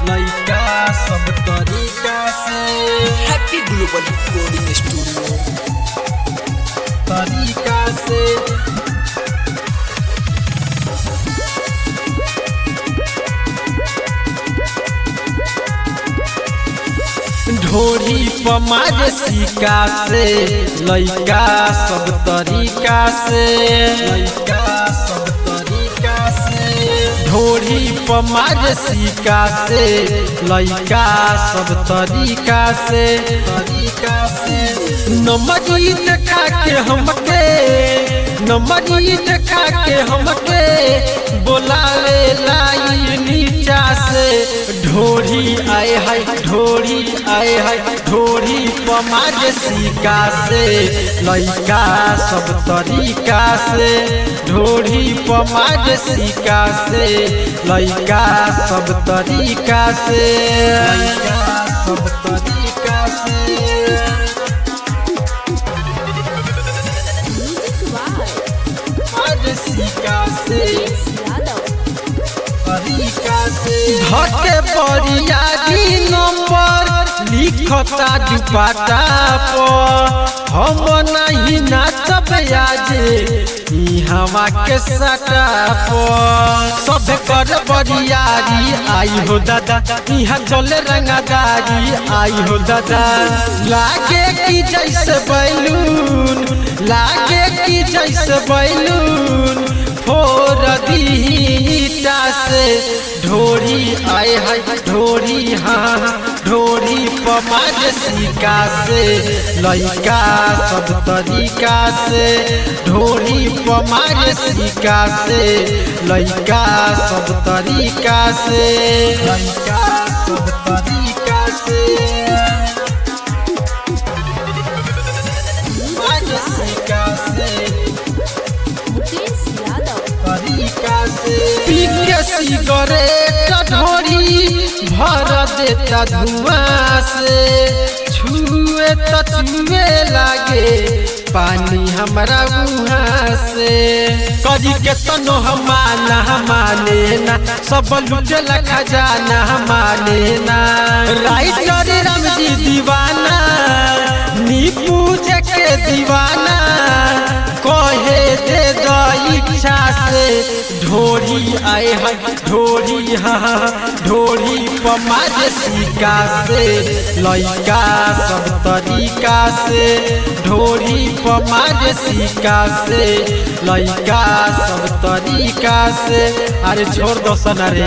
लइका सब तरीका से हैप्पी ग्लोबल रिकॉर्डिंग स्टूडियो तरीका से ढोरी पमार सिका से लइका सब तरीका से लइका सब तरीका से ढोरी पमार सिका से लइका सब तरीका से नमरी देखा के हमके नमरी देखा के हमके बोलावे लाई नीचा से ढोरी आए है ढोरी आए है ढोरी पमार सिका से लइका सब तरीका से ढोरी पमार सिका से लइका सब तरीका से लइका सब तरीका से घटे बरियारी नंबर लिखता दुपट्टा पर हम नहीं नाचब आजे हवा के सटा पर सब कर बरियारी आई हो दादा यहाँ चले रंगदारी आई हो दादा लागे की जैसे बैलून लागे की जैसे बैलून फोर दीटा से ढोरी आए है ढोरी हाँ ढोरी पमार सिका से लइका सब तरीका से ढोरी पमार सिका से लइका सब तरीका से लइका सब तरीका से सिका से सिगरेट ढोरी भर देता धुआं से छुए तो छुए लागे पानी हमरा मुँह से करी के तनो हमाना माने ना सब लुटेला खजाना माने ना राइटर रामजी दीवाना नीपू के दीवाना कहे दे द इच्छा से ढोरी आए है ढोरी हाँ ढोरी पमार सिका से लइका सब तरीका से ढोरी पमार सिका से लइका सब तरीका से अरे छोड़ दो सना रे।